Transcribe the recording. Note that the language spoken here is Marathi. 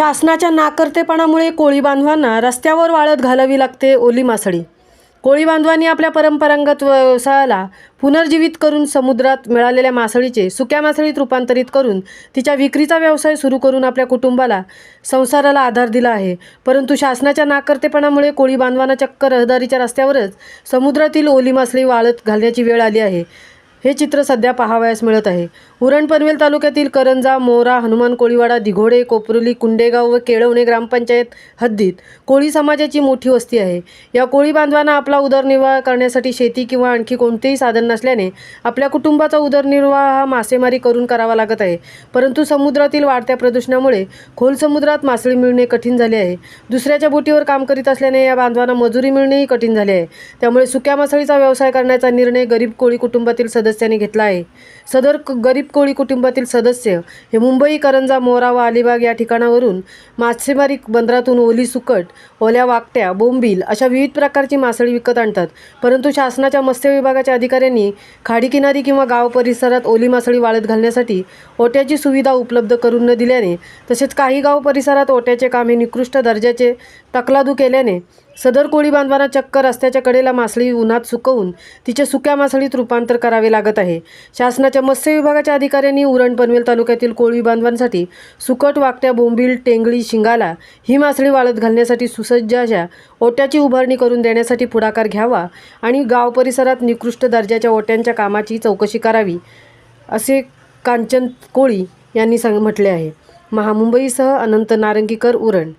शासनाच्या नाकर्तेपणामुळे कोळी बांधवांना रस्त्यावर वाळत घालावी लागते ओली मासळी। कोळी बांधवांनी आपल्या परंपरागत व्यवसायाला पुनर्जीवित करून समुद्रात मिळालेल्या मासळीचे सुक्या मासळीत रूपांतरित करून तिच्या विक्रीचा व्यवसाय सुरू करून आपल्या कुटुंबाला संसाराला आधार दिला आहे। परंतु शासनाच्या नाकर्तेपणामुळे कोळी बांधवांना चक्क रहदारीच्या रस्त्यावरच समुद्रातील ओली मासळी वाळत घालण्याची वेळ आली आहे। हे चित्र सध्या पाहावयास मिळत आहे। उरण पनवेल तालुक्यातील करंजा, मोरा, हनुमान कोळीवाडा, दिघोडे, कोपरुली, कुंडेगाव व केळवणे ग्रामपंचायत हद्दीत कोळी समाजाची मोठी वस्ती आहे। या कोळी बांधवांना आपला उदरनिर्वाह करण्यासाठी शेती किंवा आणखी कोणतेही साधन नसल्याने आपल्या कुटुंबाचा उदरनिर्वाह हा मासेमारी करून करावा लागत आहे। परंतु समुद्रातील वाढत्या प्रदूषणामुळे खोल समुद्रात मासळी मिळणे कठीण झाले आहे। दुसऱ्याच्या बोटीवर काम करीत असल्याने या बांधवांना मजुरी मिळणेही कठीण झाले आहे। त्यामुळे सुक्या मासळीचा व्यवसाय करण्याचा निर्णय गरीब कोळी कुटुंबातील सदस्यांनी घेतला आहे। सदर गरीब कोळी कुटुंबातील सदस्य हे मुंबई, करंजा, मोरा व अलिबाग या ठिकाणावरून मासेमारी बंदरातून ओली सुकट, ओल्या वाकट्या, बोंबील अशा विविध प्रकारची मासळी विकत आणतात। परंतु शासनाच्या मत्स्य विभागाच्या अधिकाऱ्यांनी खाडीकिनारी किंवा गाव परिसरात ओली मासळी वाळत घालण्यासाठी ओट्याची सुविधा उपलब्ध करून न दिल्याने, तसेच काही गाव परिसरात ओट्याचे काम हे निकृष्ट दर्जाचे तकलादू केल्याने सदर कोळी बांधवांना चक्क रस्त्याच्या कडेला मासळी उन्हात सुकवून तिचे सुक्या मासळीत रूपांतर करावे लागत आहे। शासनाच्या मत्स्य विभागाच्या अधिकाऱ्यांनी उरण पनवेल तालुक्यातील कोळी बांधवांसाठी सुकट, वाकट्या, बोंबील, टेंगळी, शिंगाला ही मासळी वाळत घालण्यासाठी सुसज्ज अशा ओट्याची उभारणी करून देण्यासाठी पुढाकार घ्यावा आणि गाव परिसरात निकृष्ट दर्जाच्या ओट्यांच्या कामाची चौकशी करावी, असे कांचन कोळी यांनी म्हटले आहे। महामुंबईसह अनंत नारंगीकर, उरण।